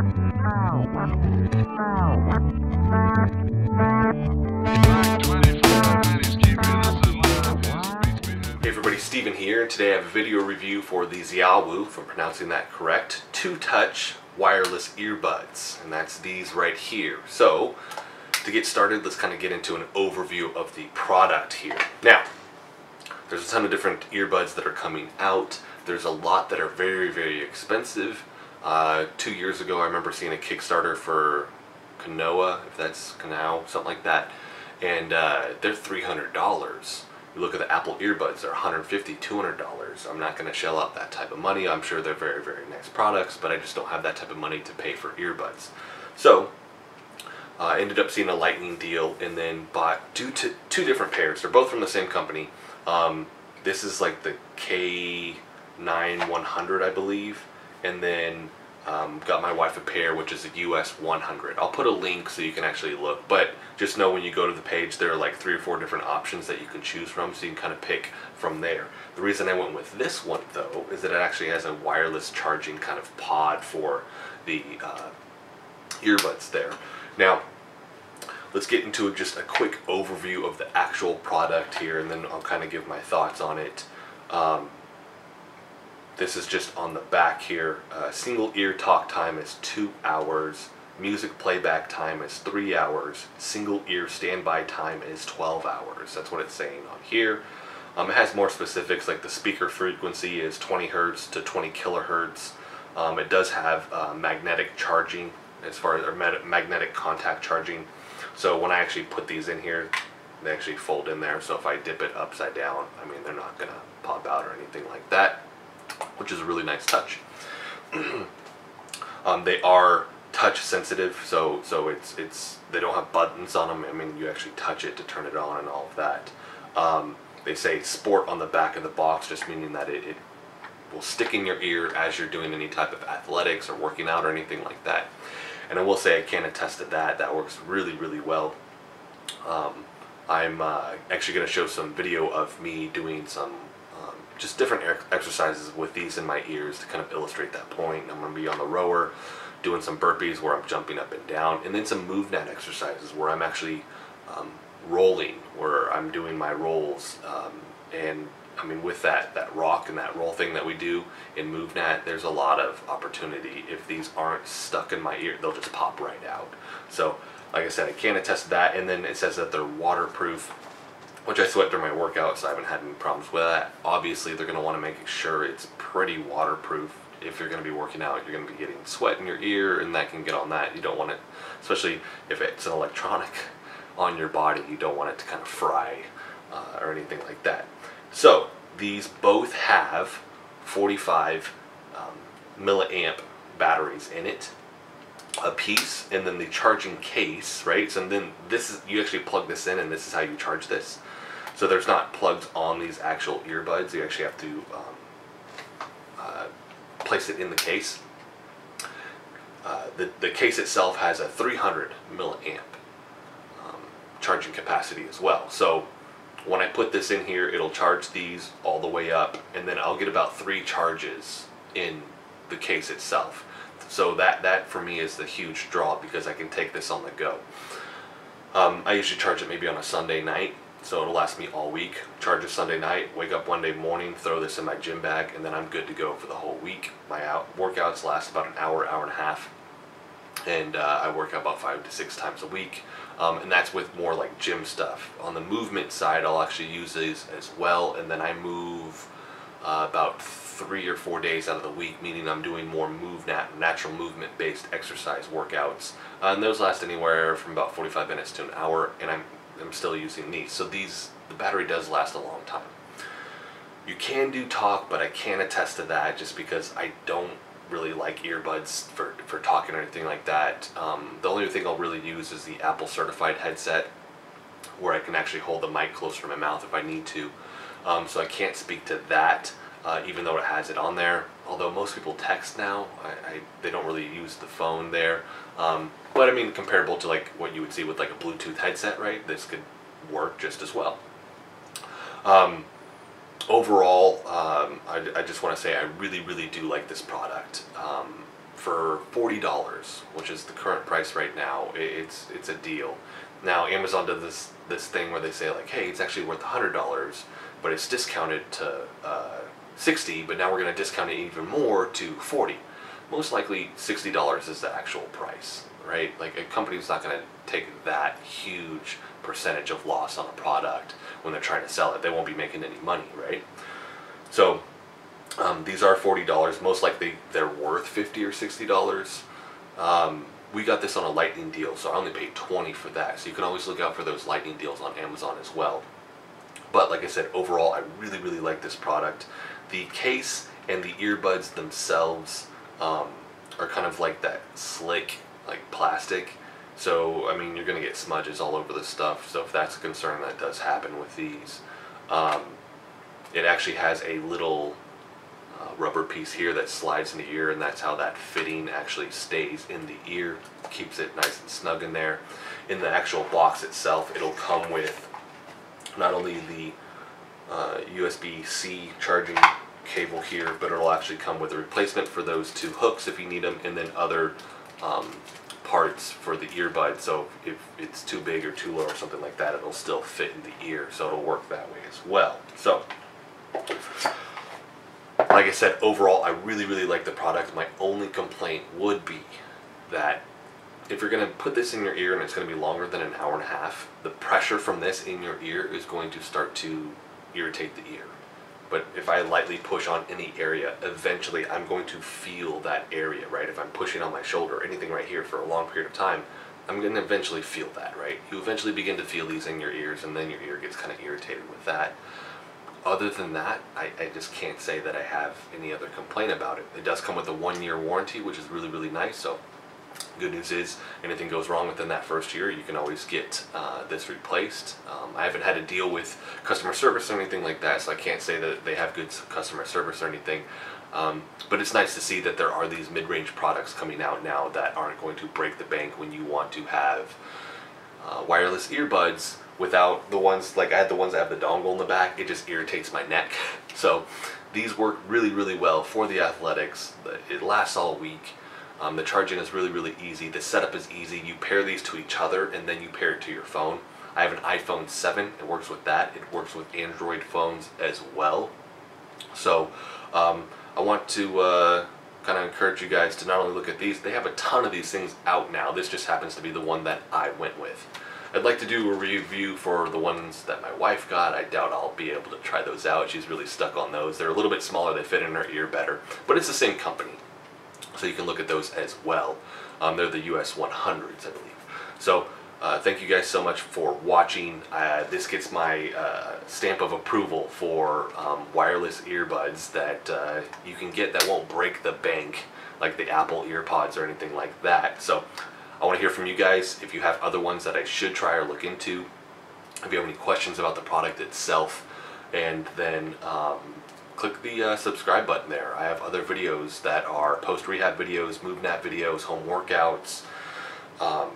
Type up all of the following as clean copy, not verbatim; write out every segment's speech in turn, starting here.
Hey everybody, Steven here, and today I have a video review for the XIAOWU, if I'm pronouncing that correct, 2-touch wireless earbuds, and that's these right here. So, to get started, let's kind of get into an overview of the product here. Now, there's a ton of different earbuds that are coming out. There's a lot that are very, very expensive. 2 years ago, I remember seeing a Kickstarter for XIAOWU, if that's XIAOWU, something like that, and they're $300. You look at the Apple earbuds, they're $150, $200. I'm not going to shell out that type of money. I'm sure they're very, very nice products, but I just don't have that type of money to pay for earbuds. So, I ended up seeing a Lightning deal and then bought two different pairs. They're both from the same company. This is like the K9100, I believe, and then got my wife a pair, which is a US 100. I'll put a link so you can actually look, but just know when you go to the page there are like 3 or 4 different options that you can choose from, so you can kind of pick from there. The reason I went with this one though is that it actually has a wireless charging kind of pod for the earbuds there. Now let's get into just a quick overview of the actual product here, and then I'll kind of give my thoughts on it. This is just on the back here. Single ear talk time is 2 hours. Music playback time is 3 hours. Single ear standby time is 12 hours. That's what it's saying on here. It has more specifics, like the speaker frequency is 20 hertz to 20 kilohertz. It does have magnetic charging, as far as magnetic contact charging. So when I actually put these in here, they actually fold in there. So if I dip it upside down, I mean, they're not gonna pop out or anything like that, which is a really nice touch. They are touch sensitive, so it's they don't have buttons on them. I mean, you actually touch it to turn it on and all of that. They say sport on the back of the box, just meaning that it will stick in your ear as you're doing any type of athletics or working out or anything like that. And I will say I can attest to that. That works really, really well. I'm actually going to show some video of me doing some just different exercises with these in my ears to kind of illustrate that point. I'm going to be on the rower doing some burpees where I'm jumping up and down, and then some MovNat exercises where I'm actually rolling, where I'm doing my rolls. And I mean, with that rock and that roll thing that we do in MovNat, there's a lot of opportunity. If these aren't stuck in my ear, they'll just pop right out. So like I said, I can attest to that. And then it says that they're waterproof, which I sweat during my workout, so I haven't had any problems with that. Obviously, they're going to want to make sure it's pretty waterproof. If you're going to be working out, you're going to be getting sweat in your ear, and that can get on that. You don't want it, especially if it's an electronic on your body, you don't want it to kind of fry or anything like that. So these both have 45 milliamp batteries in it, a piece, and then the charging case, right? So then this is, you actually plug this in, and this is how you charge this. So there's not plugs on these actual earbuds. You actually have to place it in the case. The case itself has a 300 milliamp charging capacity as well. So when I put this in here, it'll charge these all the way up, and then I'll get about 3 charges in the case itself. So that for me is the huge draw, because I can take this on the go. I usually charge it maybe on a Sunday night, so it'll last me all week. Charge it Sunday night, wake up one day morning, throw this in my gym bag, and then I'm good to go for the whole week. My workouts last about an hour, hour and a half, and I work out about 5 to 6 times a week. And that's with more like gym stuff. On the movement side, I'll actually use these as well, and then I move about 3 or 4 days out of the week, meaning I'm doing more natural movement based exercise workouts, and those last anywhere from about 45 minutes to an hour, and I'm still using these. So the battery does last a long time. You can do talk, but I can't attest to that, just because I don't really like earbuds for talking or anything like that. The only thing I'll really use is the Apple certified headset, where I can actually hold the mic close to my mouth if I need to. So I can't speak to that, even though it has it on there. Although most people text now, they don't really use the phone there. But I mean, comparable to like what you would see with like a Bluetooth headset, right? This could work just as well. Overall, I just want to say I really, really do like this product. for $40, which is the current price right now. It's a deal. Now Amazon does this thing where they say like, hey, it's actually worth $100, but it's discounted to 60, but now we're going to discount it even more to 40. Most likely $60 is the actual price, right? Like a company's not going to take that huge percentage of loss on a product when they're trying to sell it. They won't be making any money, right? So these are $40. Most likely they're worth $50 or $60. We got this on a lightning deal, so I only paid $20 for that. So you can always look out for those lightning deals on Amazon as well. But like I said, overall, I really, really like this product. The case and the earbuds themselves are kind of like that slick, like plastic. So, I mean, you're going to get smudges all over this stuff. So if that's a concern, that does happen with these. It actually has a little rubber piece here that slides in the ear, and that's how that fitting actually stays in the ear, keeps it nice and snug in there. In the actual box itself, it'll come with not only the USB-C charging cable here, but it'll actually come with a replacement for those two hooks if you need them, and then other parts for the earbud. So if it's too big or too low or something like that, it'll still fit in the ear, so it'll work that way as well. So like I said, overall, I really, really like the product. My only complaint would be that if you're going to put this in your ear and it's going to be longer than an hour and a half, the pressure from this in your ear is going to start to irritate the ear. But if I lightly push on any area, eventually I'm going to feel that area, right? If I'm pushing on my shoulder or anything right here for a long period of time, I'm going to eventually feel that, right? You eventually begin to feel these in your ears, and then your ear gets kind of irritated with that. Other than that, I just can't say that I have any other complaint about it. It does come with a 1-year warranty, which is really, really nice. So good news is, anything goes wrong within that first year, you can always get this replaced. I haven't had to deal with customer service or anything like that, so I can't say that they have good customer service or anything. But it's nice to see that there are these mid-range products coming out now that aren't going to break the bank when you want to have wireless earbuds without the ones, like I had the ones that have the dongle in the back. It just irritates my neck. So these work really, really well for the athletics. It lasts all week. The charging is really, really easy. The setup is easy. You pair these to each other and then you pair it to your phone. I have an iPhone 7. It works with that. It works with Android phones as well. So I want to kind of encourage you guys to not only look at these, they have a ton of these things out now. This just happens to be the one that I went with. I'd like to do a review for the ones that my wife got. I doubt I'll be able to try those out. She's really stuck on those. They're a little bit smaller. They fit in her ear better. But it's the same company, so you can look at those as well. They're the US 100s, I believe. So thank you guys so much for watching. This gets my stamp of approval for wireless earbuds that you can get that won't break the bank like the Apple EarPods or anything like that. So I want to hear from you guys if you have other ones that I should try or look into, if you have any questions about the product itself, and then click the subscribe button there. I have other videos that are post-rehab videos, move nap videos, home workouts,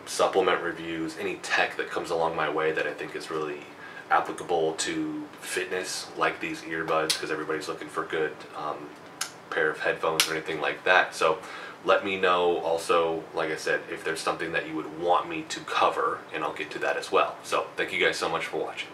supplement reviews, any tech that comes along my way that I think is really applicable to fitness, like these earbuds, because everybody's looking for a good pair of headphones or anything like that. So let me know also, like I said, if there's something that you would want me to cover, and I'll get to that as well. So thank you guys so much for watching.